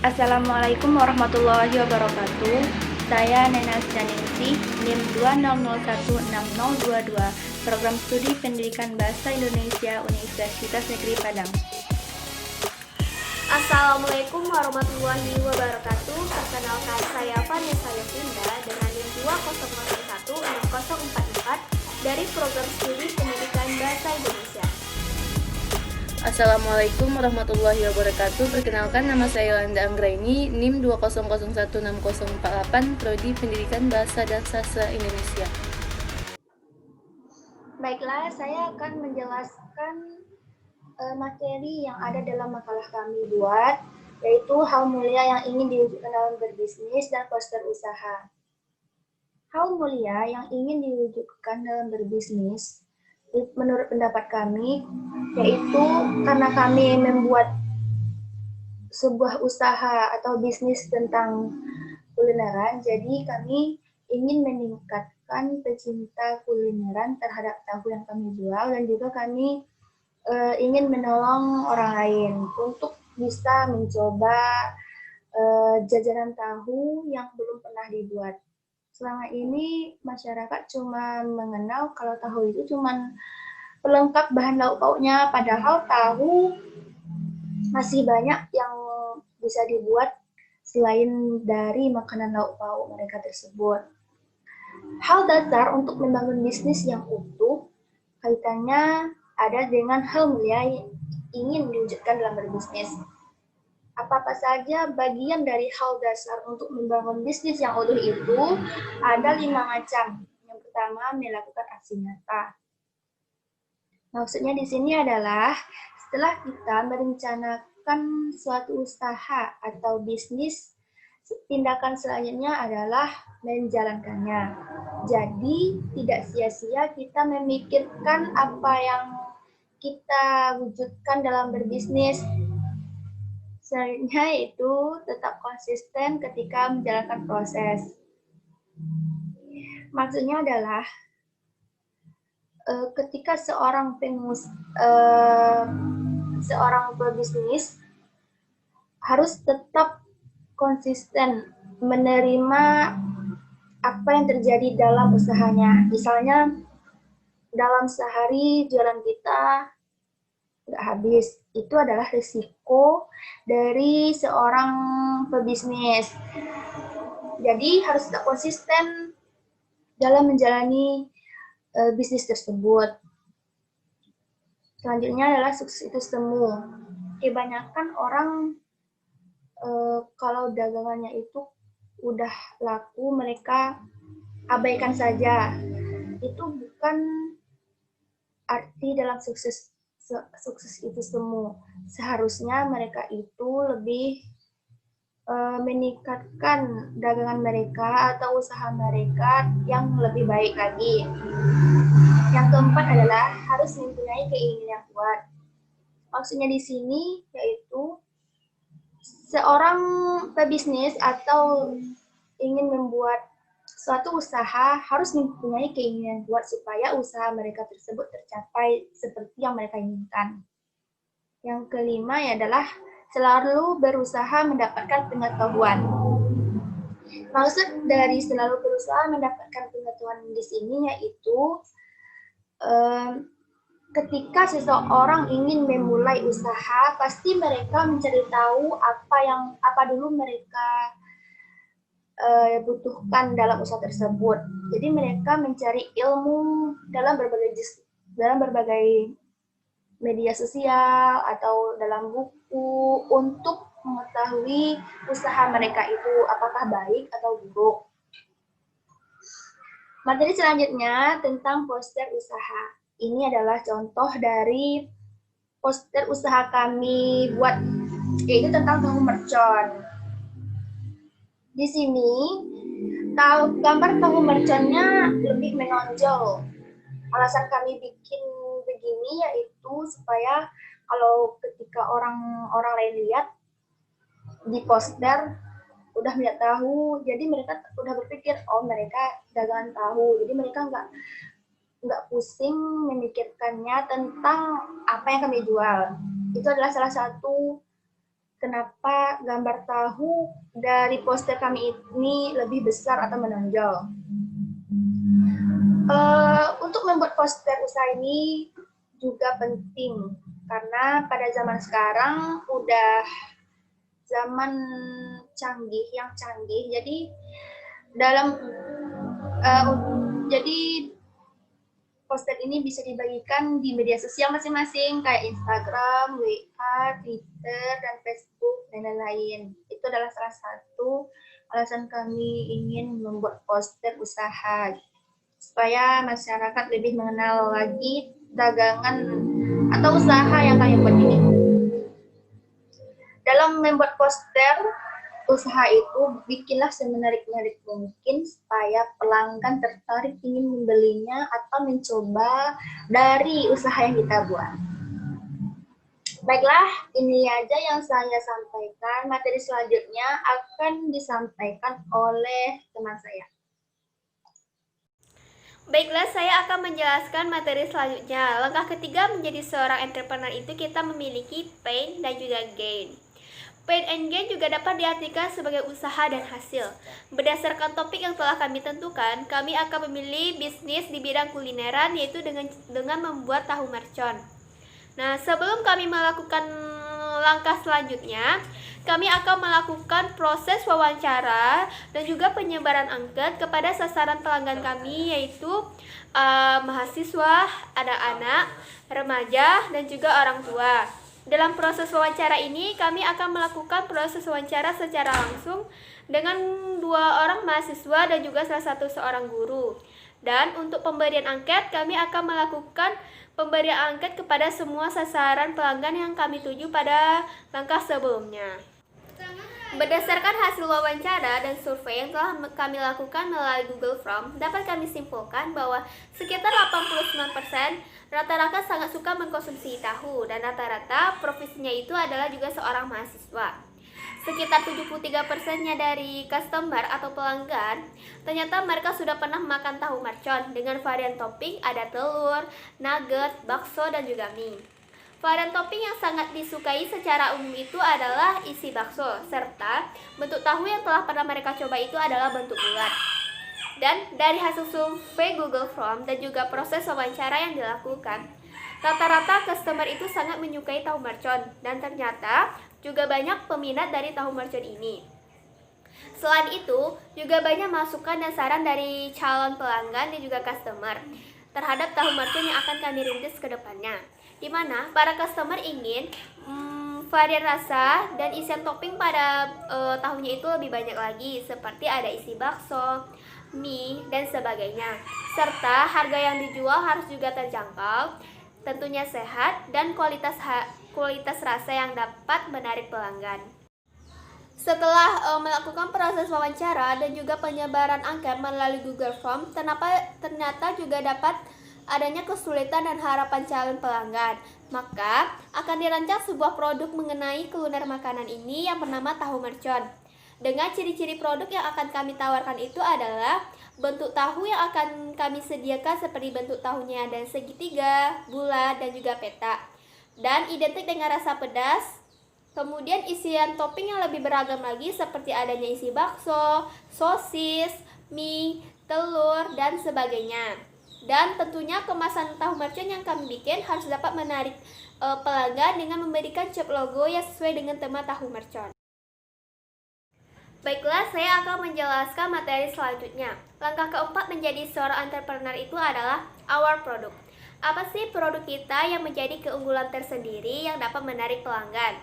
Assalamualaikum warahmatullahi wabarakatuh. Saya Nenas Janingsih, NIM 200160022, Program Studi Pendidikan Bahasa Indonesia Universitas Negeri Padang. Assalamualaikum warahmatullahi wabarakatuh. Perkenalkan, saya Vanessa Yovinda dengan NIM 200160044 dari Program Studi Pendidikan Bahasa Indonesia. Assalamualaikum warahmatullahi wabarakatuh. Perkenalkan, nama saya Yolanda Anggraini, NIM 200160048, Prodi Pendidikan Bahasa dan Sastra Indonesia. Baiklah, saya akan menjelaskan materi yang ada dalam makalah kami buat, yaitu hal mulia yang ingin diwujudkan dalam berbisnis dan poster usaha. Hal mulia yang ingin diwujudkan dalam berbisnis, menurut pendapat kami, yaitu karena kami membuat sebuah usaha atau bisnis tentang kulineran, jadi kami ingin meningkatkan pecinta kulineran terhadap tahu yang kami jual, dan juga kami ingin menolong orang lain untuk bisa mencoba jajanan tahu yang belum pernah dibuat. Selama ini masyarakat cuma mengenal kalau tahu itu cuma pelengkap bahan lauk pauknya, padahal tahu masih banyak yang bisa dibuat selain dari makanan lauk pauk mereka tersebut. Hal dasar untuk membangun bisnis yang utuh kaitannya ada dengan hal mulia yang ingin diwujudkan dalam berbisnis. Apa-apa saja bagian dari hal dasar untuk membangun bisnis yang utuh itu ada 5 macam. Yang pertama, melakukan aksi nyata. Maksudnya di sini adalah setelah kita merencanakan suatu usaha atau bisnis, tindakan selanjutnya adalah menjalankannya. Jadi tidak sia-sia kita memikirkan apa yang kita wujudkan dalam berbisnis. Selanjutnya itu tetap konsisten ketika menjalankan proses. Maksudnya adalah ketika seorang pebisnis harus tetap konsisten menerima apa yang terjadi dalam usahanya. Misalnya dalam sehari jualan kita nggak habis, itu adalah risiko dari seorang pebisnis. Jadi harus tetap konsisten dalam menjalani bisnis tersebut. Selanjutnya adalah sukses itu semu. Kebanyakan orang kalau dagangannya itu udah laku, mereka abaikan saja. Itu bukan arti dalam sukses itu semu. Seharusnya mereka itu lebih meningkatkan dagangan mereka atau usaha mereka yang lebih baik lagi. Yang keempat adalah harus mempunyai keinginan yang kuat. Maksudnya di sini yaitu seorang pebisnis atau ingin membuat suatu usaha harus mempunyai keinginan kuat supaya usaha mereka tersebut tercapai seperti yang mereka inginkan. Yang kelima adalah selalu berusaha mendapatkan pengetahuan. Maksud dari selalu berusaha mendapatkan pengetahuan di sini yaitu ketika seseorang ingin memulai usaha, pasti mereka mencari tahu apa dulu mereka butuhkan dalam usaha tersebut. Jadi mereka mencari ilmu dalam berbagai media sosial atau dalam buku untuk mengetahui usaha mereka itu apakah baik atau buruk. Materi selanjutnya tentang poster usaha. Ini adalah contoh dari poster usaha kami buat, yaitu tentang tahu mercon. Di sini gambar tahu merconnya lebih menonjol. Alasan kami bikin begini yaitu supaya kalau ketika orang lain lihat di poster udah melihat tahu, jadi mereka udah berpikir oh mereka dagangan tahu, jadi mereka nggak pusing memikirkannya tentang apa yang kami jual. Itu adalah salah satu kenapa gambar tahu dari poster kami ini lebih besar atau menonjol. Untuk membuat poster usaha ini juga penting karena pada zaman sekarang udah zaman canggih, jadi dalam jadi poster ini bisa dibagikan di media sosial masing-masing kayak Instagram, WA, Twitter, dan Facebook, dan lain-lain. Itu adalah salah satu alasan kami ingin membuat poster usaha supaya masyarakat lebih mengenal lagi dagangan atau usaha yang kami buat ini. Dalam membuat poster usaha itu, bikinlah semenarik-menarik mungkin supaya pelanggan tertarik ingin membelinya atau mencoba dari usaha yang kita buat. Baiklah, ini aja yang saya sampaikan. Materi selanjutnya akan disampaikan oleh teman saya. Baiklah, saya akan menjelaskan materi selanjutnya. Langkah ketiga menjadi seorang entrepreneur itu kita memiliki pain dan juga gain. Pain and gain juga dapat diartikan sebagai usaha dan hasil. Berdasarkan topik yang telah kami tentukan, kami akan memilih bisnis di bidang kulineran, yaitu dengan membuat tahu mercon. Nah, sebelum kami melakukan langkah selanjutnya, kami akan melakukan proses wawancara dan juga penyebaran angket kepada sasaran pelanggan kami, yaitu mahasiswa, anak-anak, remaja, dan juga orang tua. Dalam proses wawancara ini, kami akan melakukan proses wawancara secara langsung dengan 2 orang mahasiswa dan juga salah satu seorang guru. Dan untuk pemberian angket, kami akan melakukan pemberian angket kepada semua sasaran pelanggan yang kami tuju pada langkah sebelumnya. Berdasarkan hasil wawancara dan survei yang telah kami lakukan melalui Google Form, dapat kami simpulkan bahwa sekitar 89% rata-rata sangat suka mengkonsumsi tahu, dan rata-rata profesinya itu adalah juga seorang mahasiswa. Sekitar 73%-nya dari customer atau pelanggan, ternyata mereka sudah pernah makan tahu mercon dengan varian topping ada telur, nugget, bakso, dan juga mie. Varian topping yang sangat disukai secara umum itu adalah isi bakso, serta bentuk tahu yang telah pernah mereka coba itu adalah bentuk bulat. Dan dari hasil survei Google Form dan juga proses wawancara yang dilakukan, rata-rata customer itu sangat menyukai tahu mercon, dan ternyata juga banyak peminat dari tahu mercon ini. Selain itu, juga banyak masukan dan saran dari calon pelanggan dan juga customer terhadap tahu mercon yang akan kami rintis ke depannya, di mana para customer ingin varian rasa dan isian topping pada tahunya itu lebih banyak lagi, seperti ada isi bakso, mie, dan sebagainya. Serta harga yang dijual harus juga terjangkau, tentunya sehat, dan kualitas rasa yang dapat menarik pelanggan. Setelah melakukan proses wawancara dan juga penyebaran angket melalui Google Form, ternyata juga dapat adanya kesulitan dan harapan calon pelanggan. Maka akan dirancang sebuah produk mengenai kuliner makanan ini yang bernama tahu mercon. Dengan ciri-ciri produk yang akan kami tawarkan itu adalah bentuk tahu yang akan kami sediakan seperti bentuk tahunya ada segitiga, bulat, dan juga peta, dan identik dengan rasa pedas. Kemudian isian topping yang lebih beragam lagi seperti adanya isi bakso, sosis, mie, telur, dan sebagainya. Dan tentunya kemasan tahu mercon yang kami bikin harus dapat menarik pelanggan dengan memberikan cap logo yang sesuai dengan tema tahu mercon. Baiklah, saya akan menjelaskan materi selanjutnya. Langkah keempat menjadi seorang entrepreneur itu adalah our product. Apa sih produk kita yang menjadi keunggulan tersendiri yang dapat menarik pelanggan?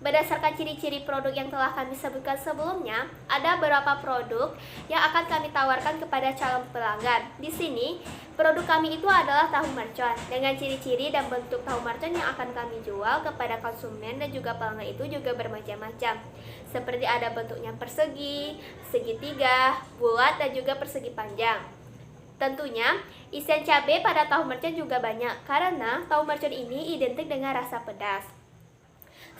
Berdasarkan ciri-ciri produk yang telah kami sebutkan sebelumnya, ada beberapa produk yang akan kami tawarkan kepada calon pelanggan. Di sini, produk kami itu adalah tahu mercon dengan ciri-ciri dan bentuk tahu mercon yang akan kami jual kepada konsumen dan juga pelanggan itu juga bermacam-macam. Seperti ada bentuknya persegi, segitiga, bulat, dan juga persegi panjang. Tentunya, isian cabai pada tahu mercon juga banyak karena tahu mercon ini identik dengan rasa pedas.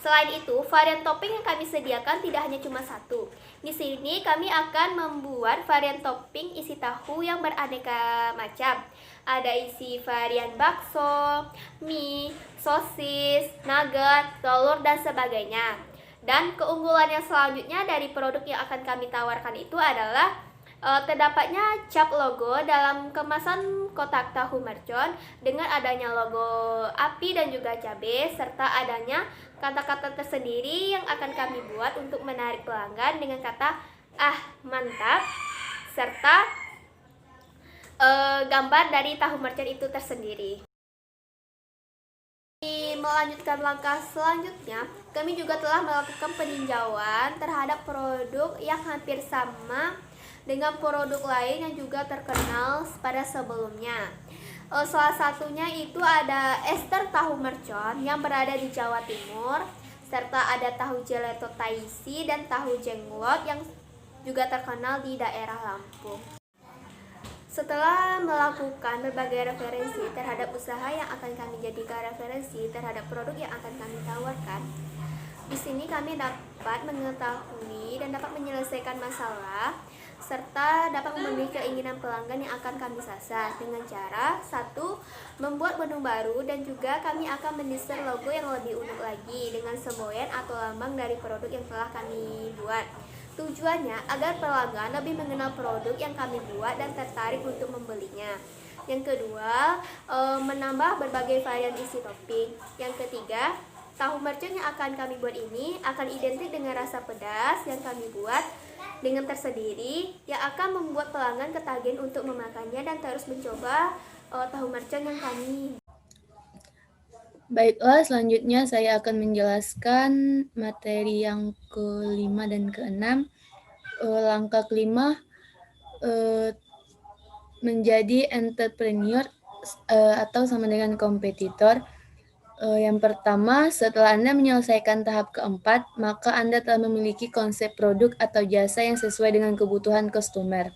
Selain itu, varian topping yang kami sediakan tidak hanya cuma satu. Di sini kami akan membuat varian topping isi tahu yang beraneka macam. Ada isi varian bakso, mie, sosis, nugget, telur, dan sebagainya. Dan keunggulan yang selanjutnya dari produk yang akan kami tawarkan itu adalah terdapatnya cap logo dalam kemasan kotak tahu mercon dengan adanya logo api dan juga cabai, serta adanya kata-kata tersendiri yang akan kami buat untuk menarik pelanggan dengan kata "ah mantap" serta gambar dari tahu mercon itu tersendiri. Melanjutkan langkah selanjutnya, kami juga telah melakukan peninjauan terhadap produk yang hampir sama dengan produk lain yang juga terkenal pada sebelumnya. Salah satunya itu ada ester tahu mercon yang berada di Jawa Timur, serta ada tahu gelato taisi dan tahu jenglot yang juga terkenal di daerah Lampung. Setelah melakukan berbagai referensi terhadap usaha yang akan kami jadikan referensi terhadap produk yang akan kami tawarkan, di sini kami dapat mengetahui dan dapat menyelesaikan masalah serta dapat memenuhi keinginan pelanggan yang akan kami sasar dengan cara 1. Membuat menu baru dan juga kami akan mendesain logo yang lebih unik lagi dengan semboyan atau lambang dari produk yang telah kami buat. Tujuannya agar pelanggan lebih mengenal produk yang kami buat dan tertarik untuk membelinya. Yang kedua, menambah berbagai varian isi topping. Yang ketiga, tahu mercon yang akan kami buat ini akan identik dengan rasa pedas yang kami buat dengan tersendiri yang akan membuat pelanggan ketagihan untuk memakannya dan terus mencoba tahu mercon yang kami. Baiklah, selanjutnya saya akan menjelaskan materi yang kelima dan keenam. Langkah kelima, menjadi entrepreneur atau sama dengan kompetitor. Yang pertama, setelah Anda menyelesaikan tahap keempat, maka Anda telah memiliki konsep produk atau jasa yang sesuai dengan kebutuhan customer.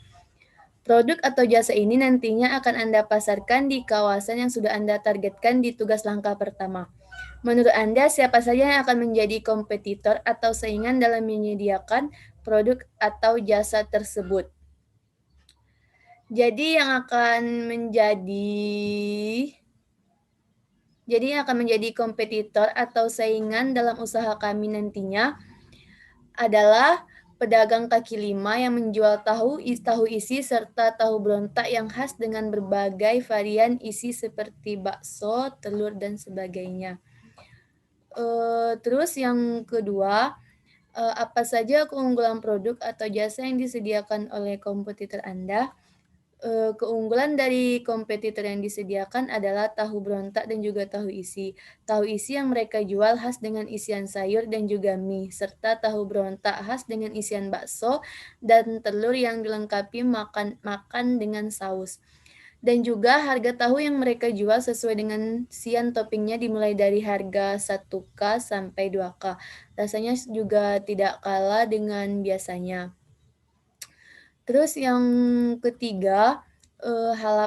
Produk atau jasa ini nantinya akan Anda pasarkan di kawasan yang sudah Anda targetkan di tugas langkah pertama. Menurut Anda, siapa saja yang akan menjadi kompetitor atau saingan dalam menyediakan produk atau jasa tersebut? Jadi yang akan menjadi kompetitor atau saingan dalam usaha kami nantinya adalah pedagang kaki lima yang menjual tahu isi serta tahu berontak yang khas dengan berbagai varian isi seperti bakso, telur, dan sebagainya. Terus yang kedua, apa saja keunggulan produk atau jasa yang disediakan oleh kompetitor Anda? Keunggulan dari kompetitor yang disediakan adalah tahu berontak dan juga tahu isi. Tahu isi yang mereka jual khas dengan isian sayur dan juga mie, serta tahu berontak khas dengan isian bakso dan telur yang dilengkapi makan dengan saus. Dan juga harga tahu yang mereka jual sesuai dengan isian toppingnya dimulai dari harga 1K sampai 2K. Rasanya juga tidak kalah dengan biasanya. Terus yang ketiga, hal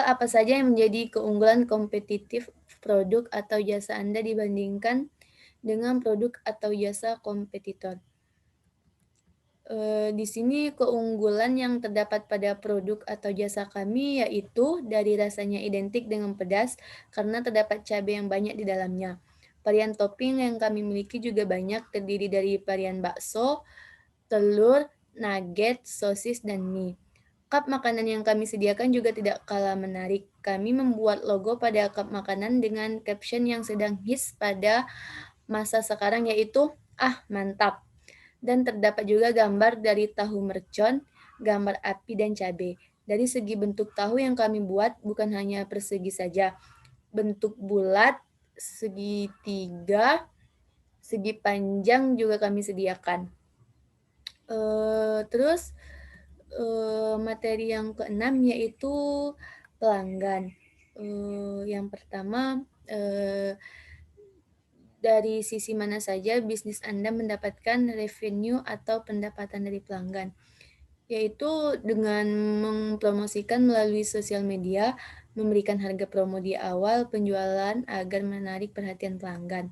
apa saja yang menjadi keunggulan kompetitif produk atau jasa Anda dibandingkan dengan produk atau jasa kompetitor? Di sini keunggulan yang terdapat pada produk atau jasa kami yaitu dari rasanya identik dengan pedas karena terdapat cabai yang banyak di dalamnya. Varian topping yang kami miliki juga banyak, terdiri dari varian bakso, telur, nugget, sosis, dan mie. Cup makanan yang kami sediakan juga tidak kalah menarik. Kami membuat logo pada cup makanan dengan caption yang sedang hits pada masa sekarang yaitu "Ah, mantap!" Dan terdapat juga gambar dari tahu mercon, gambar api, dan cabai. Dari segi bentuk tahu yang kami buat bukan hanya persegi saja, bentuk bulat, segitiga, segi panjang juga kami sediakan. Terus materi yang keenam yaitu pelanggan. Yang pertama, dari sisi mana saja bisnis Anda mendapatkan revenue atau pendapatan dari pelanggan, yaitu dengan mempromosikan melalui sosial media, memberikan harga promo di awal penjualan agar menarik perhatian pelanggan.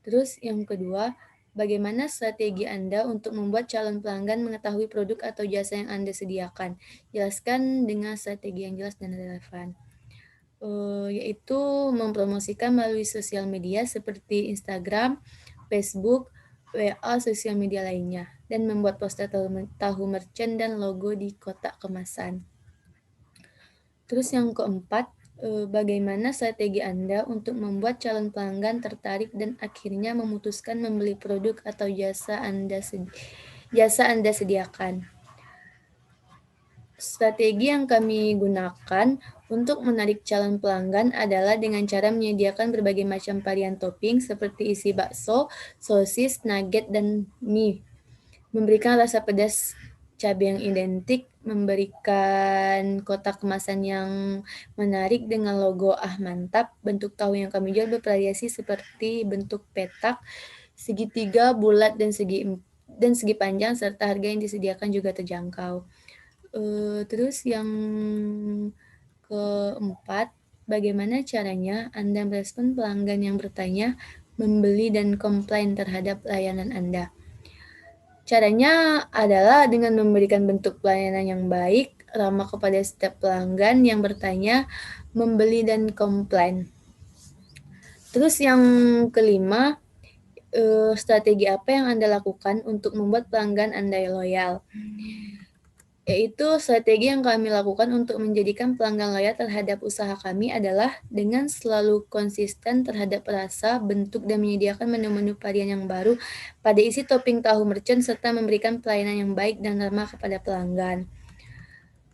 Terus yang kedua, bagaimana strategi Anda untuk membuat calon pelanggan mengetahui produk atau jasa yang Anda sediakan? Jelaskan dengan strategi yang jelas dan relevan. yaitu mempromosikan melalui sosial media seperti Instagram, Facebook, WA, sosial media lainnya, dan membuat poster tahu merchant dan logo di kotak kemasan. Terus yang keempat, bagaimana strategi Anda untuk membuat calon pelanggan tertarik dan akhirnya memutuskan membeli produk atau jasa Anda sediakan? Strategi yang kami gunakan untuk menarik calon pelanggan adalah dengan cara menyediakan berbagai macam varian topping seperti isi bakso, sosis, nugget, dan mie. Memberikan rasa pedas cabai yang identik, memberikan kotak kemasan yang menarik dengan logo "Ah Mantap". Bentuk tahu yang kami jual bervariasi seperti bentuk petak, segitiga, bulat, dan segi panjang, serta harga yang disediakan juga terjangkau. Terus yang keempat, bagaimana caranya Anda merespon pelanggan yang bertanya, membeli, dan komplain terhadap layanan Anda? Caranya adalah dengan memberikan bentuk pelayanan yang baik, ramah kepada setiap pelanggan yang bertanya, membeli, dan komplain. Terus yang kelima, strategi apa yang Anda lakukan untuk membuat pelanggan Anda loyal? Yaitu strategi yang kami lakukan untuk menjadikan pelanggan loyal terhadap usaha kami adalah dengan selalu konsisten terhadap rasa, bentuk, dan menyediakan menu-menu varian yang baru pada isi topping tahu merchant serta memberikan pelayanan yang baik dan ramah kepada pelanggan.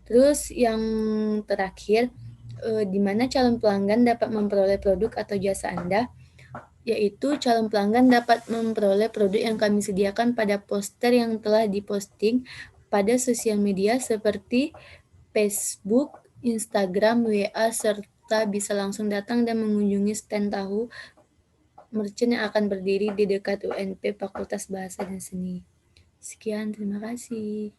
Terus yang terakhir, di mana calon pelanggan dapat memperoleh produk atau jasa Anda? Yaitu calon pelanggan dapat memperoleh produk yang kami sediakan pada poster yang telah diposting pada sosial media seperti Facebook, Instagram, WA, serta bisa langsung datang dan mengunjungi stand tahu merchant yang akan berdiri di dekat UNP Fakultas Bahasa dan Seni. Sekian, terima kasih.